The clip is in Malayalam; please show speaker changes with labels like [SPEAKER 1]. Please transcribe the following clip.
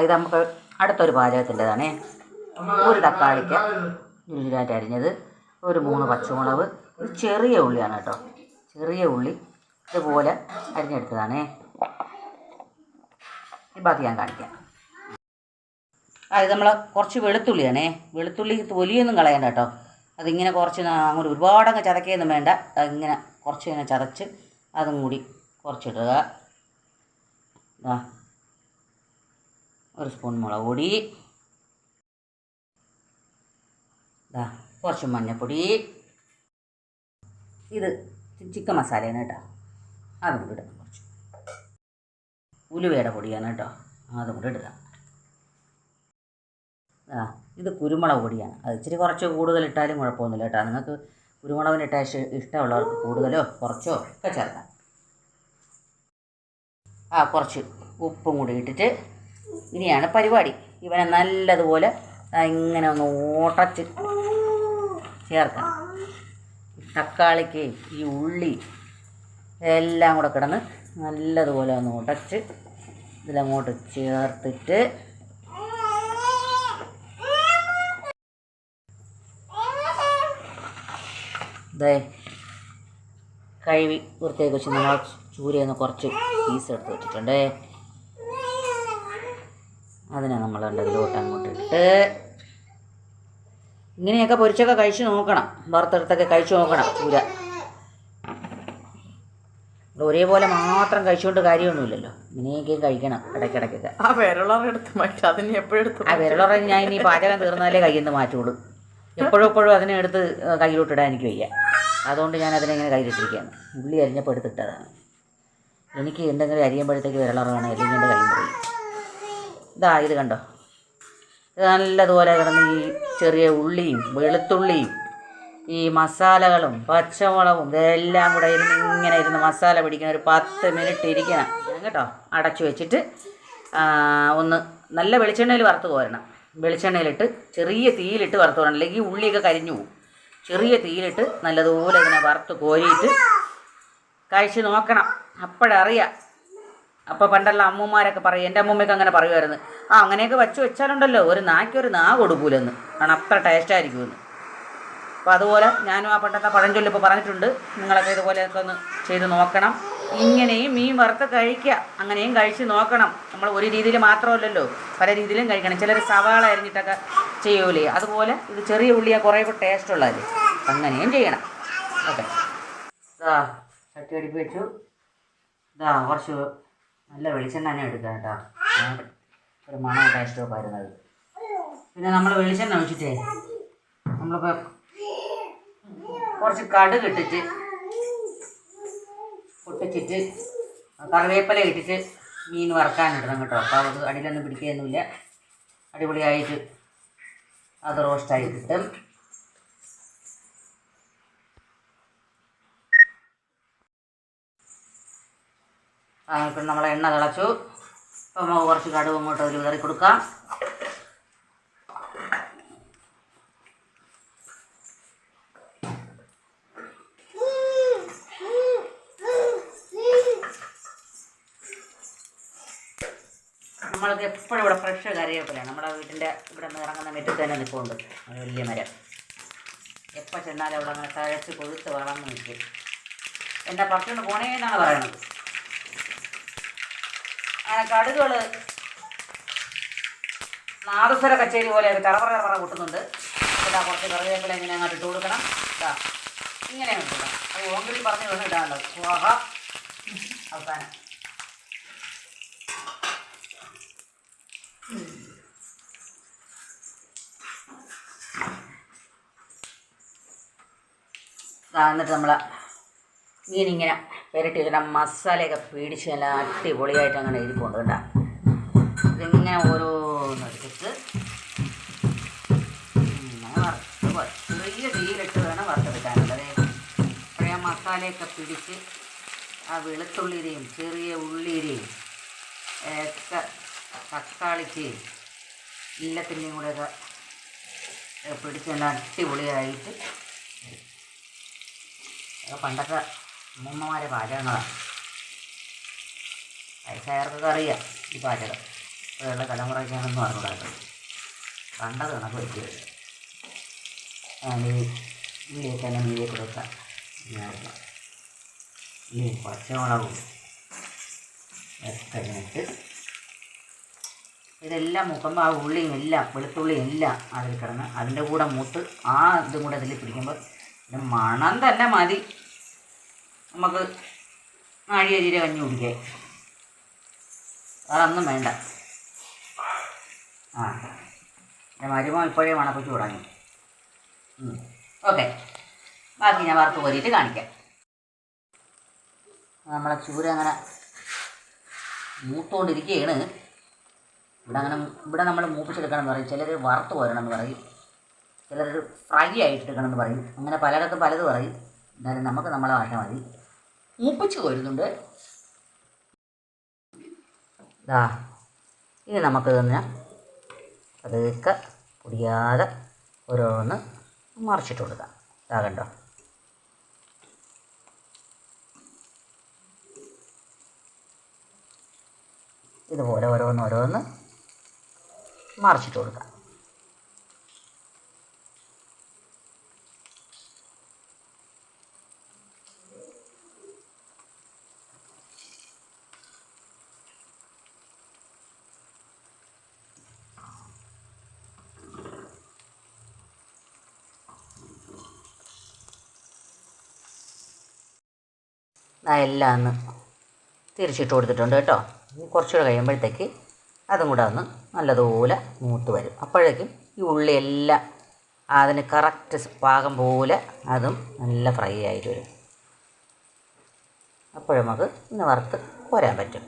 [SPEAKER 1] ഇത് നമുക്ക് അടുത്തൊരു പാചകത്തിൻ്റെതാണേ. ഒരു തക്കാളിക്ക് ഇരുതായിട്ട് അരിഞ്ഞത്, ഒരു 3 പച്ചമുളക്, ഒരു ചെറിയ ഉള്ളിയാണ് കേട്ടോ. ചെറിയ ഉള്ളി ഇതുപോലെ അരിഞ്ഞെടുത്തതാണേ. ബാക്കി ഞാൻ കാണിക്കാം. ഇത് നമ്മൾ കുറച്ച് വെളുത്തുള്ളിയാണേ. വെളുത്തുള്ളി തൊലിയൊന്നും കളയണ്ട കേട്ടോ. അതിങ്ങനെ കുറച്ച് അങ്ങോട്ട് ഒരുപാടങ്ങ് ചതക്കുകയൊന്നും വേണ്ട. ഇങ്ങനെ കുറച്ച് ഇങ്ങനെ ചതച്ച് അതും കൂടി കുറച്ചിടുക. ഒരു സ്പൂൺ മുളക് പൊടി, കുറച്ച് മഞ്ഞൾപ്പൊടി. ഇത് ചിക്കൻ മസാലയാണ് കേട്ടോ. അതും കൂടി ഇടാം. കുറച്ച് ഉലുവയുടെ പൊടിയാണ് കേട്ടോ. അതും കൂടി ഇടുക. ഇത് കുരുമുളക് പൊടിയാണ്. അത് ഇച്ചിരി കുറച്ച് കൂടുതൽ ഇട്ടാലും കുഴപ്പമൊന്നുമില്ല കേട്ടോ. നിങ്ങൾക്ക് കുരുമുളകിനിട്ട ഇഷ്ടമുള്ളവർക്ക് കൂടുതലോ കുറച്ചോ ഒക്കെ ചേർക്കാം. കുറച്ച് ഉപ്പും കൂടി ഇട്ടിട്ട് ഇനിയാണ് പരിപാടി. ഇവനെ നല്ലതുപോലെ ഇങ്ങനെ ഒന്ന് ഓട്ടച്ച് ചേർക്കണം. തക്കാളിക്ക് ഈ ഉള്ളി എല്ലാം കൂടെ കിടന്ന് നല്ലതുപോലെ ഒന്ന് ഉടച്ച് ഇതിലങ്ങോട്ട് ചേർത്തിട്ട് കഴുകി വൃത്തിയാക്കി വെച്ച് നമ്മൾ ചൂരയെന്ന് കുറച്ച് പീസ് എടുത്ത് വെച്ചിട്ടുണ്ടേ. അതിനെ നമ്മൾ ഇതിലോട്ട് അങ്ങോട്ട് ഇട്ട് ഇങ്ങനെയൊക്കെ പൊരിച്ചൊക്കെ കഴിച്ച് നോക്കണം. വറുത്തെടുത്തൊക്കെ കഴിച്ച് നോക്കണം. ചൂര ഒരേപോലെ മാത്രം കഴിച്ചുകൊണ്ട് കാര്യമൊന്നുമില്ലല്ലോ. ഇങ്ങനെയൊക്കെ കഴിക്കണം ഇടയ്ക്കിടയ്ക്കൊക്കെ. വിരലുറ ഞാൻ ഇനി പാചകം തീർന്നാലേ കയ്യിൽ നിന്ന് മാറ്റുള്ളൂ. എപ്പോഴും അതിനെ എടുത്ത് കയ്യിലോട്ടിടാൻ എനിക്ക് വയ്യ. അതുകൊണ്ട് ഞാൻ അതിനെങ്ങനെ കയ്യിലിട്ടിരിക്കുകയാണ്. ഉള്ളി അരിഞ്ഞപ്പോൾ എടുത്തിട്ടതാണ്. എനിക്ക് എന്തെങ്കിലും അരിയുമ്പോഴത്തേക്ക് വിരലുറ വേണം, അല്ലെങ്കിൽ എൻ്റെ കൈ മുറിയും. ഇത് കണ്ടോ. ഇത് നല്ലതുപോലെ കിടന്ന് ഈ ചെറിയ ഉള്ളിയും വെളുത്തുള്ളിയും ഈ മസാലകളും പച്ചമുളകും ഇതെല്ലാം കൂടെ ഇങ്ങനെ ഇരുന്ന് മസാല പിടിക്കണം. ഒരു 10 മിനിറ്റ് ഇരിക്കണം കേട്ടോ. അടച്ചു വെച്ചിട്ട് ഒന്ന് നല്ല വെളിച്ചെണ്ണയിൽ വറുത്ത് കോരണം. വെളിച്ചെണ്ണയിലിട്ട് ചെറിയ തീയിലിട്ട് വറുത്ത് കോരണം, അല്ലെങ്കിൽ ഉള്ളിയൊക്കെ കരിഞ്ഞു പോകും. ചെറിയ തീയിലിട്ട് നല്ലതുപോലെ ഇതിനെ വറുത്ത് കോരിയിട്ട് കഴിച്ച് നോക്കണം. അപ്പോഴറിയാം. അപ്പോൾ പണ്ടുള്ള അമ്മൂമാരൊക്കെ പറയും, എൻ്റെ അമ്മൂമ്മയൊക്കെ അങ്ങനെ പറയുമായിരുന്നു, അങ്ങനെയൊക്കെ വെച്ചാലുണ്ടല്ലോ ഒരു നായ്ക്കൊരു നാ കൊടുക്കൂലെന്ന്, കാരണം അത്ര ടേസ്റ്റായിരിക്കുമെന്ന്. അപ്പോൾ അതുപോലെ ഞാനും ആ പണ്ടത്തെ പഴഞ്ചൊല്ല് ഇപ്പോൾ പറഞ്ഞിട്ടുണ്ട്. നിങ്ങളൊക്കെ ഇതുപോലെയൊക്കെ ഒന്ന് ചെയ്ത് നോക്കണം. ഇങ്ങനെയും മീൻ വറുത്ത് കഴിക്കുക, അങ്ങനെയും കഴിച്ച് നോക്കണം. നമ്മൾ ഒരു രീതിയിൽ മാത്രമല്ലല്ലോ, പല രീതിയിലും കഴിക്കണം. ചിലർ സവാള അരിഞ്ഞിട്ടൊക്കെ ചെയ്യൂലേ, അതുപോലെ ഇത് ചെറിയ ഉള്ളിയാ കുറേ ടേസ്റ്റ് ഉള്ളതല്ലേ, അങ്ങനെയും ചെയ്യണം. ഓക്കെ. ചട്ടി അടുപ്പ് വെച്ചു. കുറച്ച് നല്ല വെളിച്ചെണ്ണ തന്നെ എടുക്കാം കേട്ടോ. ഒരു മണവും ടേസ്റ്റും ഒക്കെ വരുന്നത്. പിന്നെ നമ്മൾ വെളിച്ചെണ്ണ ഒഴിച്ചിട്ടേ നമ്മളിപ്പോൾ കുറച്ച് കടുക് ഇട്ടിട്ട് പൊട്ടിച്ചിട്ട് കറിവേപ്പില ഇട്ടിട്ട് മീൻ വറുക്കാനിടണം കേട്ടോ. അപ്പോൾ അത് അടിയിലൊന്നും പിടിക്കുകയൊന്നുമില്ല. അടിപൊളിയായിട്ട് അത് റോസ്റ്റായി കിട്ടും. ഇപ്പം നമ്മളെ എണ്ണ തിളച്ചു. അപ്പോൾ നമുക്ക് കുറച്ച് കടുക് അങ്ങോട്ട് അതിൽ വിതറി കൊടുക്കാം. നമ്മൾക്ക് എപ്പോഴും ഇവിടെ ഫ്രഷ് കറിവേപ്പിലാണ്. നമ്മുടെ വീട്ടിൻ്റെ ഇവിടെ നിന്ന് ഇറങ്ങുന്ന മുറ്റത്ത് തന്നെ നിൽക്കുന്നുണ്ട് വലിയ മരം. എപ്പോൾ ചെന്നാലും അവിടെ അങ്ങനെ തഴച്ച് കൊഴുത്ത് വളർന്ന് നിൽക്കും. എൻ്റെ പറിച്ചുകൊണ്ട് പോണേ എന്നാണ് പറയണത്. അങ്ങനെ കടുകുകൾ നാദസ്വര കച്ചേരി പോലെ കറവറ കൂട്ടുന്നുണ്ട്. കുറച്ച് കറിവേപ്പില ഇങ്ങനെ അങ്ങോട്ട് ഇട്ട് കൊടുക്കണം. ഇങ്ങനെ കിട്ടണം. അത് ഓങ്കിൽ പറഞ്ഞ് വേണം ഇടാനുള്ളത്. സ്വാഹ. അവസാനം എന്നിട്ട് നമ്മൾ മീനിങ്ങനെ പുരട്ടി വെച്ചിട്ട് മസാലയൊക്കെ പിടിച്ച് നല്ല അടിപൊളിയായിട്ട് അങ്ങനെ ഇരിപ്പുണ്ട് കേട്ടോ. ഇതിങ്ങനെ ഓരോന്നെടുത്തിട്ട് ചെറിയ തീയിലിട്ട് വേണം വറുത്തെടുക്കാനുള്ളത്. അപ്പോഴേ മസാലയൊക്കെ പിടിച്ച് ആ വെളുത്തുള്ളിയുടെയും ചെറിയ ഉള്ളിയുടെയും ഒക്കെ തക്കാളിക്ക് എല്ലാത്തിൻ്റെയും കൂടെയൊക്കെ പിടിച്ച് നല്ല അടിപൊളിയായിട്ട് പണ്ടത്തെ അമ്മൂമ്മമാരെ പാചകങ്ങളാണ്. വയസ്സായവർക്കൊക്കെ അറിയാം ഈ പാചകം. ഇപ്പോഴുള്ള തലമുറയ്ക്കാണെന്നും അറിഞ്ഞൂടാട്ടോ. കണ്ടത് കണക്ക് വയ്ക്കുക. ഈ ഉള്ളിയൊക്കെ തന്നെ മീതിയെ കൊടുക്കാം. ഈ പച്ചമുളകും ഒക്കെ ഇട്ട് ഇതെല്ലാം മുക്കുമ്പോൾ ആ ഉള്ളിയും എല്ലാം വെളുത്തുള്ളിയും എല്ലാം അതിൽ കിടന്ന് അതിൻ്റെ കൂടെ മൂത്ത് ആ ഇതും കൂടെ അതിൽ പിടിക്കുമ്പോൾ മണം തന്നെ മതി നമുക്ക് നാഴികേരിയുടെ കഞ്ഞി കുടിക്കാൻ. അതൊന്നും വേണ്ട. എൻ്റെ മരുമോ ഇപ്പോഴേ മണപ്പിച്ച് തുടങ്ങി. ഓക്കെ, ബാക്കി ഞാൻ വറുത്ത് കോരിയിട്ട് കാണിക്കാം. നമ്മളെ ചൂര അങ്ങനെ മൂത്തുകൊണ്ടിരിക്കുകയാണ്. ഇവിടെ നമ്മൾ മൂപ്പിച്ചെടുക്കണം എന്ന് പറയും, ചിലർ വറുത്ത് കോരണം എന്ന് പറയും, ചിലർ ഫ്രൈ ആയിട്ടെടുക്കണം എന്ന് പറയും. അങ്ങനെ പലയിടത്തും പലത് പറയും. എന്നാലും നമുക്ക് നമ്മളെ ഭാഷ മതി. മൂപ്പിച്ച് കോരുന്നുണ്ട്. ഇനി നമുക്ക് തന്നെ പതുക്കെ പൊടിയാതെ ഓരോന്ന് മറിച്ചിട്ട് കൊടുക്കാം. കണ്ടോ, ഇതുപോലെ ഓരോന്ന് മറിച്ചിട്ട് കൊടുക്കാം. എല്ലാം ഒന്ന് തിരിച്ചിട്ട് കൊടുത്തിട്ടുണ്ട് കേട്ടോ. കുറച്ചുകൂടെ കഴിയുമ്പോഴത്തേക്ക് അതും കൂടെ ഒന്ന് നല്ലതുപോലെ മൂത്ത് വരും. അപ്പോഴേക്കും ഈ ഉള്ളിയെല്ലാം അതിന് കറക്റ്റ് പാകം പോലെ അതും നല്ല ഫ്രൈ ആയിട്ട് വരും. അപ്പോഴും നമുക്ക് ഇന്ന് വറുത്ത് കോരാൻ പറ്റും.